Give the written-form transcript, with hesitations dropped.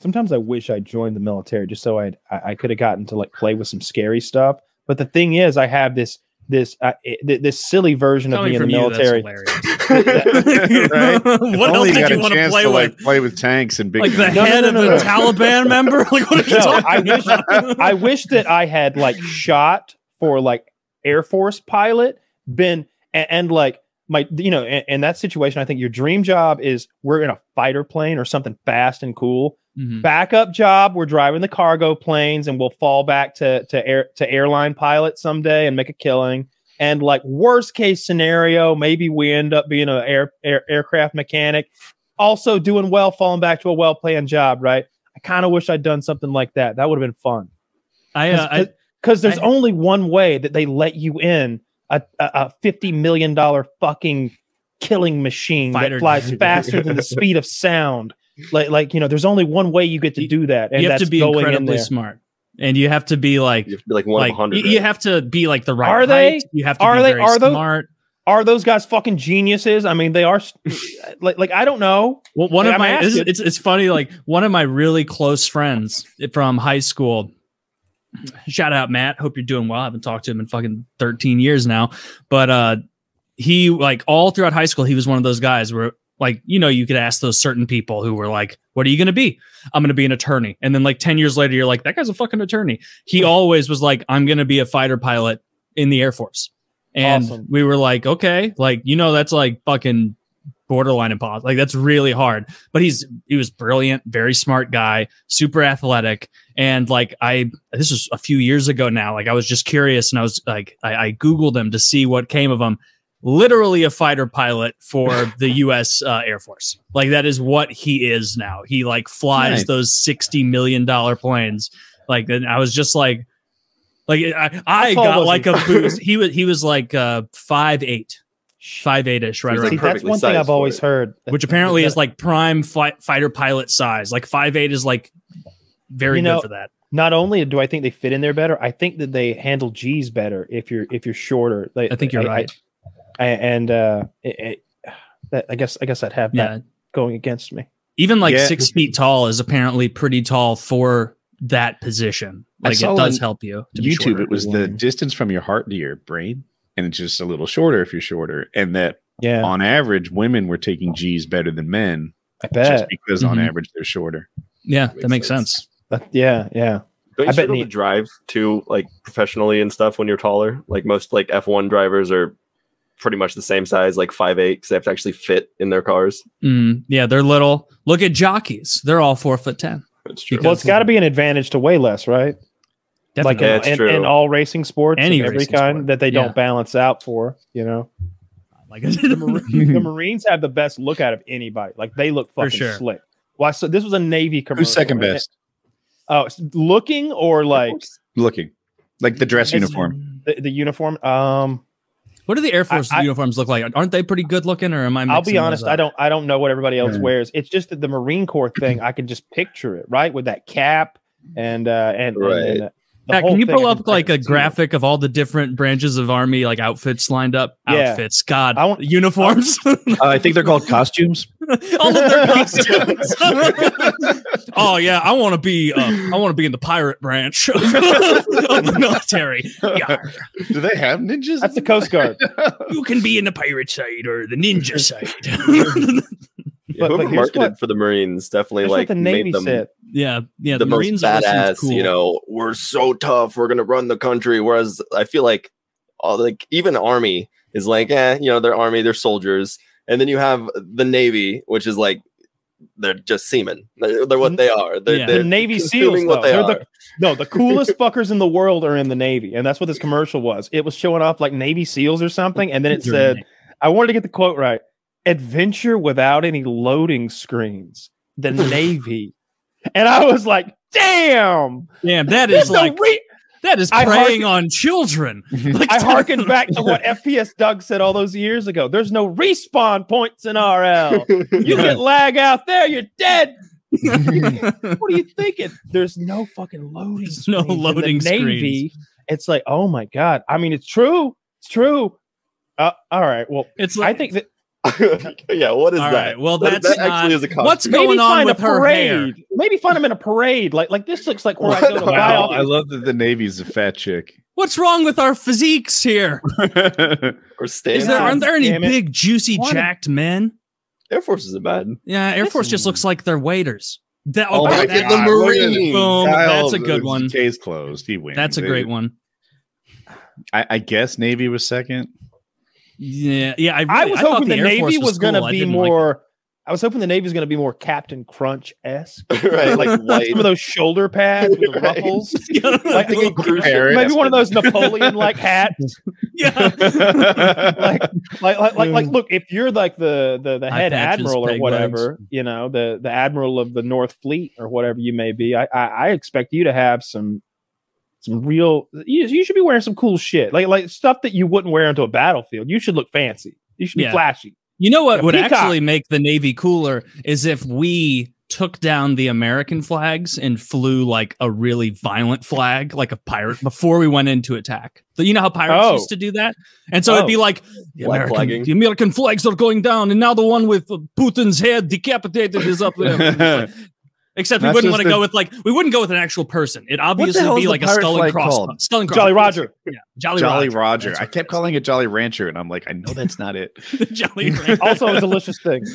sometimes I wish I joined the military just so I could have gotten to like play with some scary stuff. But the thing is, I have this silly version of me in the military. Right? What else did you want to play with? Play with tanks and big like the head of a Taliban member? Like, what are you talking about? I wish that I had like shot for like Air Force pilot, been and like my, you know, in that situation, I think your dream job is we're in a fighter plane or something fast and cool. Mm-hmm. Backup job, we're driving the cargo planes and we'll fall back to airline pilot someday and make a killing. And like worst case scenario, maybe we end up being an aircraft mechanic, also doing well, falling back to a well-planned job, right? I kind of wish I'd done something like that. That would have been fun. Because there's only one way that they let you in a $50 million fucking killing machine that flies faster than the speed of sound. Like you know, there's only one way you get to do that, and you have that's to be going incredibly in there. smart, and you have to be like, one of 100. You have to be like the right Are height. they? You have to be very smart. Are those guys fucking geniuses? I mean, they are. like I don't know. Well, one of my it's funny. Like one of my really close friends from high school. Shout out Matt. Hope you're doing well. I haven't talked to him in fucking 13 years now, but he like all throughout high school, he was one of those guys where. Like, you know, you could ask those certain people who were like, what are you going to be? I'm going to be an attorney. And then like 10 years later, you're like, that guy's a fucking attorney. He always was like, I'm going to be a fighter pilot in the Air Force. And we were like, okay, like, you know, that's like fucking borderline impossible. Like that's really hard. But he was brilliant, very smart guy, super athletic. And like, this was a few years ago now. Like I was just curious and I was like, I Googled him to see what came of him. Literally a fighter pilot for the U.S. Air Force. Like that is what he is now. He like flies those $60 million planes. Like, and I was just like I got like a boost. He was like 5'8", 5'8"-ish, right? See, that's one thing I've always heard. Which apparently is like prime fighter pilot size. Like 5'8" is like very good for that. Not only do I think they fit in there better, I think that they handle G's better if you're shorter. Like, I think you're right. I guess I'd have that going against me. Even like 6 feet tall is apparently pretty tall for that position. Like it does help you. YouTube, it was the distance from your heart to your brain, and it's just a little shorter if you're shorter. And that on average, women were taking G's better than men. I bet. Just because on average they're shorter. Yeah, that makes sense. Yeah. Don't you struggle to drive too, like professionally and stuff when you're taller? Like most like F1 drivers are pretty much the same size, like 5'8", because they have to actually fit in their cars. Yeah, they're little. Look at jockeys; they're all 4'10". That's true. Well, it's got to be an advantage to weigh less, right? Definitely. Like in all racing sports, any of every racing kind sport. that they don't balance out for. You know, like the Marines have the best look out of anybody. Like they look fucking slick. Well, so this was a Navy commercial. Who's second best? Oh, looking or like looking, like the dress uniform. The uniform. What do the Air Force uniforms look like? Aren't they pretty good looking, or am I? I'll be honest. I don't know what everybody else wears. It's just that the Marine Corps thing. I can just picture it, right, with that cap and Pat, can you pull up like a graphic of all the different branches of Army like outfits lined up? Yeah. Outfits, God, uniforms. I think they're called costumes. All of their costumes. Oh yeah, I want to be in the pirate branch of the military. Yeah. Do they have ninjas? That's the Coast Guard. You can be in the pirate side or the ninja side. Whoever marketed for the Marines definitely like the Navy made them said. Yeah, the Marines most badass. Cool. You know, we're so tough. We're gonna run the country. Whereas I feel like, even Army is like, you know, they're Army, they're soldiers, and then you have the Navy, which is like they're just seamen. They're what they are. They're the Navy SEALs. What they are. The coolest fuckers in the world are in the Navy, and that's what this commercial was. It was showing off like Navy SEAls or something, and then it said, I wanted to get the quote right. Adventure without any loading screens. The Navy. And I was like, damn, that is like that is preying on children. Like, I harkened back to what FPS Doug said all those years ago. There's no respawn points in RL. You get lag out there, you're dead. What are you thinking? There's no fucking loading screens. No loading in the Navy. It's like, oh my God. I mean, it's true. It's true. All right. Well, it's like, I think that Yeah, what is All that? right, well, that that's actually is a costume. what's going on with her hair? Maybe find him in a parade. Like this looks like where I go to buy off. I love that the Navy's a fat chick. What's wrong with our physiques here? Or aren't there any big, juicy, jacked men? Air Force isn't bad. Yeah, Air Force just looks like they're waiters. The Marines. Boom, that's a good one. Case closed. He wins. That's a great one. I guess Navy was second. Yeah. I was hoping the Navy was going to be more. I was hoping the Navy was going to be more Captain Crunch-esque, right? Like some of those shoulder pads with the ruffles, maybe one of those Napoleon-like hats. Yeah, like. Look, if you're like the head admiral or whatever, the admiral of the North Fleet or whatever you may be, I expect you to have some real. You should be wearing some cool shit, like stuff that you wouldn't wear into a battlefield. You should look fancy. You should be flashy. You know what would actually make the Navy cooler is if we took down the American flags and flew like a really violent flag, like a pirate, before we went into attack. So you know how pirates used to do that? And so it'd be like, the American flags are going down, and now the one with Putin's head decapitated is up there. Except we wouldn't want to go with we wouldn't go with an actual person. It obviously be like a skull and crossbones. Jolly Roger. Yeah, Jolly Roger. I kept calling it Jolly Rancher, and I'm like, I know that's not it. Jolly Rancher. Also a delicious thing.